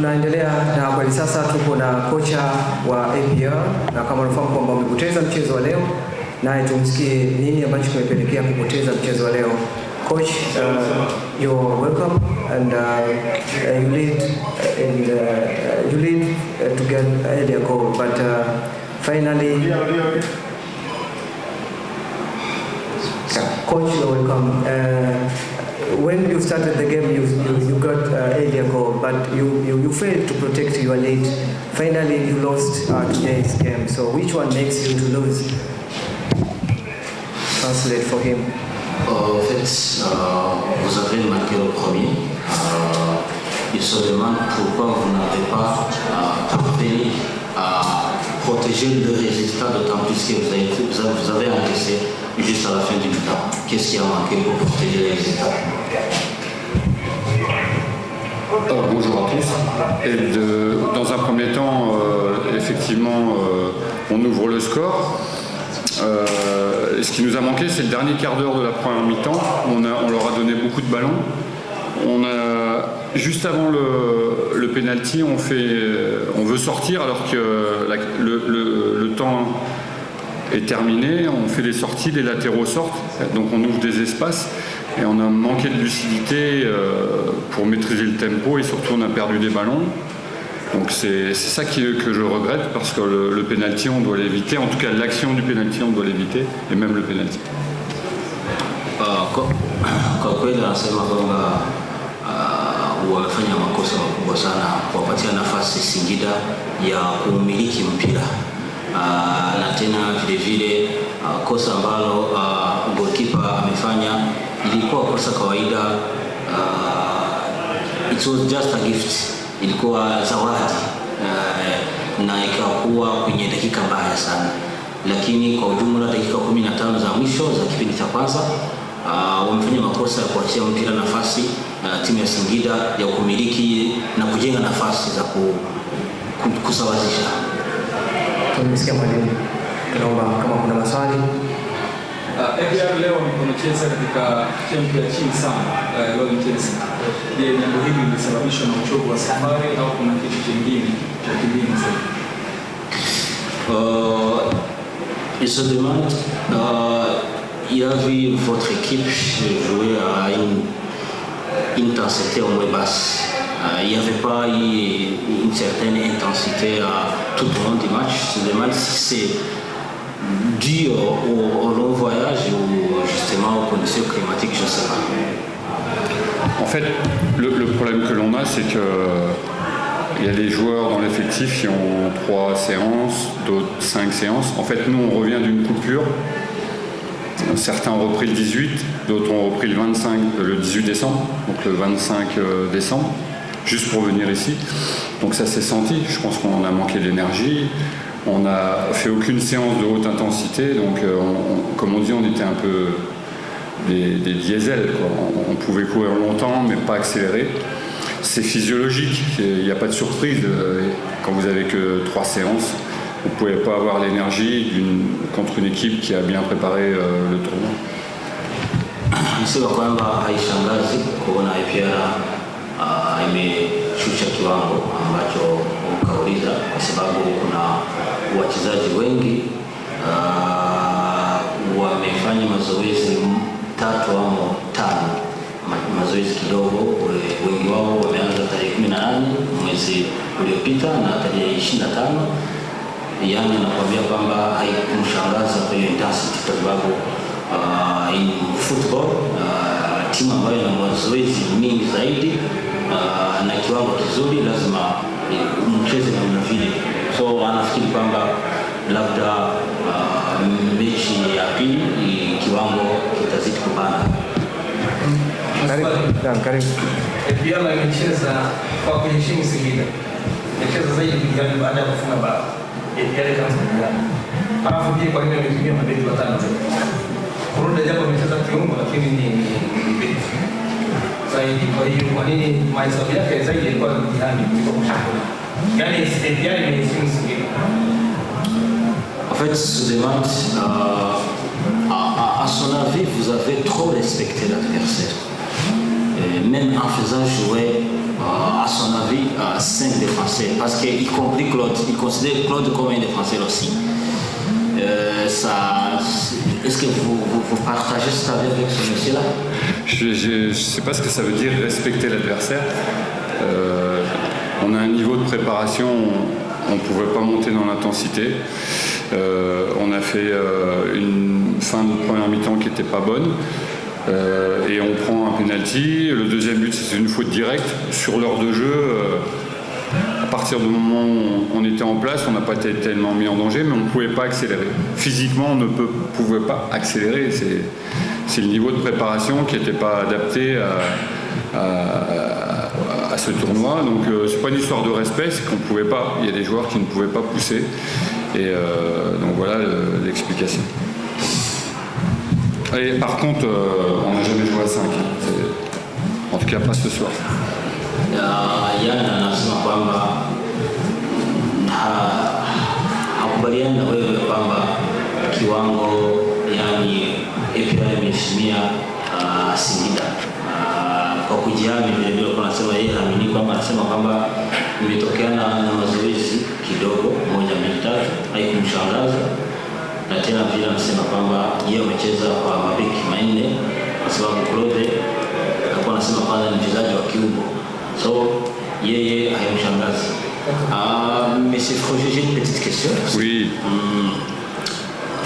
Tunaendelea na kwa sasa tuko na kocha wa APR na kama unafahamu kwamba wamepoteza mchezo wa leo, naye tumsikie nini ambacho kimepelekea kupoteza mchezo wa leo. Coach, you're welcome and you lead to get earlier goal, but finally, coach, you're welcome. When you started the game, you got earlier goal, but you failed to protect your lead. Finally, you lost today's game. So, which one makes you to lose? Translate for him. En fait, vous avez marqué le premier. Il se demande pourquoi vous n'avez pas parvenu à protéger le résultat, d'autant plus que vous avez encaissé juste à la fin du temps. Qu'est-ce qui a manqué pour protéger les résultats? Bonjour à tous. Et dans un premier temps, effectivement, on ouvre le score. Ce qui nous a manqué, c'est le dernier quart d'heure de la première mi-temps. On leur a donné beaucoup de ballons. Juste avant le penalty, on veut sortir alors que le temps est terminé. On fait des sorties, les latéraux sortent, donc on ouvre des espaces et on a manqué de lucidité pour maîtriser le tempo et surtout on a perdu des ballons. Donc c'est ça que je regrette parce que le penalty on doit l'éviter, en tout cas l'action du penalty on doit l'éviter et même le penalty. Kwa kweli anasema kwamba wamefanya makosa makubwa sana kuwapatia nafasi Singida ya kumiliki mpira na tena vile vile kosa ambalo goalkeeper amefanya ilikuwa kosa kawaida. It was just a gift, ilikuwa zawadi na ikakuwa kwenye dakika mbaya sana, lakini kwa ujumla dakika 15 za mwisho za kipindi cha kwanza wamefanya makosa ya kuachia mpira nafasi timu ya Singida ya kumiliki na kujenga nafasi za kusawazisha. Tumesikia mwalimu, tunaomba kama kuna maswali. APR leo wamecheza katika tempo ya chini sana, low intensity. Je, jambo hili limesababishwa na uchovu wa safari au kuna kitu kingine cha kibinafsi zaidi? Il se demande, il a vu votre équipe jouer à une intensité au moins basse. Il n'y avait pas une certaine intensité tout au long du match. Il se demande si c'est dû au long voyage ou justement aux conditions climatiques, je ne sais pas. En fait, le problème que l'on a, c'est qu'il y a des joueurs dans l'effectif qui ont 3 séances, d'autres 5 séances. En fait, nous, on revient d'une coupure. Certains ont repris le 18, d'autres ont repris le 18 décembre, donc le 25 décembre, juste pour venir ici. Donc ça s'est senti, je pense qu'on a manqué d'énergie. On n'a fait aucune séance de haute intensité, donc comme on dit, on était un peu des diesels, quoi. On pouvait courir longtemps, mais pas accélérer. C'est physiologique, il n'y a pas de surprise. Quand vous avez que 3 séances, vous ne pouvez pas avoir l'énergie contre une équipe qui a bien préparé le tournoi. Nisema kwamba haishangazi kuona APR imeshusha kiwango ambacho ukauliza, kwa sababu kuna wachezaji wengi wamefanya mazoezi 3 au 5, mazoezi kidogo. Wengi wao wameanza tarehe 18 mwezi uliopita na tarehe 25. Yani nakwambia kwamba haikumshangaza kwa hiyo intensity, kwa sababu in football timu ambayo ina mazoezi mingi zaidi na kiwango kizuri lazima mcheze na vile. So anafikiri kwamba labda mechi ya pili kiwango kitazidi kupanda. Karibu. APR imecheza kwa kuheshimu Singida. Imecheza zaidi kuliko baada ya kufunga bao. APR kama Singida. Alafu pia kwa nini ametumia mabeki watano zaidi? Kurudi japo amecheza kiungo lakini ni beki zaidi. Kwa hiyo kwa nini mahesabu yake zaidi ilikuwa mtihani kuliko kushambulia? Yani APR imeheshimu Singida. En fait, se demande, à son avis, vous avez trop respecté l'adversaire. Même même en faisant jouer, à son avis, 5 défenseurs, parce qu'il compris Claude, il considère Claude comme un défenseur aussi. Est-ce que vous partagez cet avis avec ce monsieur-là? Je ne sais pas ce que ça veut dire respecter l'adversaire. On a un niveau de préparation, on ne pouvait pas monter dans l'intensité. On a fait une fin de première mi-temps qui n'était pas bonne. Et on prend un penalty. Le deuxième but, c'est une faute directe. Sur l'heure de jeu, à partir du moment où on était en place, on n'a pas été tellement mis en danger, mais on ne pouvait pas accélérer. Physiquement, on ne pouvait pas accélérer. C'est le niveau de préparation qui n'était pas adapté à ce tournoi. Donc c'est pas une histoire de respect, c'est qu'on pouvait pas. Il y a des joueurs qui ne pouvaient pas pousser. Et donc voilà l'explication. Et par contre, on n'a jamais joué à 5. En tout cas, pas ce soir. Yana anasema kwamba hakubaliani na wewe kwamba kiwango yani APR imeheshimia Singida kwa kujihami. Vile vile kwa nasema yeye haamini kwamba, anasema kwamba imetokana na mazoezi kidogo 1-2 haikumshangaza, na tena vile anasema kwamba yeye amecheza kwa mabeki manne kwa sababu Claude alikuwa anasema kwanza ni mchezaji wa kiungo, so yeye haimshangazi. Monsieur Froger, j'ai une petite question. Oui.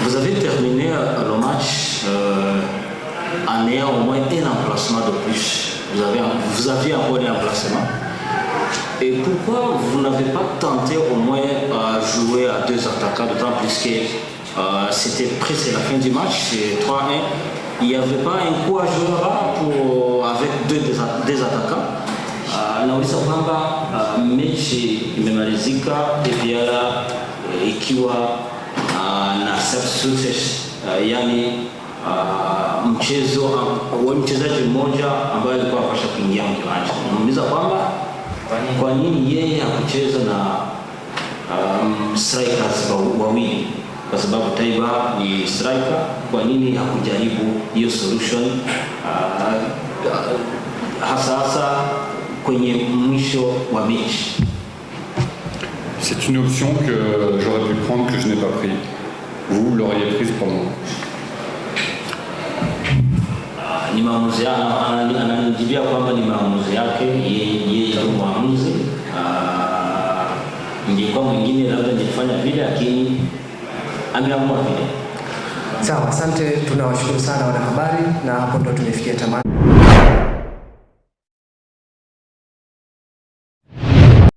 Vous avez terminé le match en ayant au moins un emplacement de plus. Vous aviez encore un emplacement. Et pourquoi vous n'avez pas tenté au moins jouer à 2 attaquants, d'autant plus que c'était presque la fin du match, c'est 3-1. Il n'y avait pas un coup à jouer avec deux attaquants. Nauliza kwamba mechi imemalizika APR ikiwa na substitutes, yani mchezaji mmoja ambaye alikuwa anapaswa kuingia kiwanja. Nauliza kwamba kwa nini yeye hakucheza na strikers wawili, kwa sababu Taiba ni striker. Kwa nini hakujaribu hiyo solution hasa kwenye mwisho wa mechi? C'est une option que j'aurais pu prendre, que je n'ai pas pris. Vous l'auriez prise pour moi. Ni maamuzi yake, ananijibia kwamba ni maamuzi yake, yeye ndio maamuzi. Ingekuwa mwingine labda ningefanya vile, lakini ameamua vile. Sawa, asante, tunawashukuru sana wanahabari, na hapo ndo tumefikia tamati.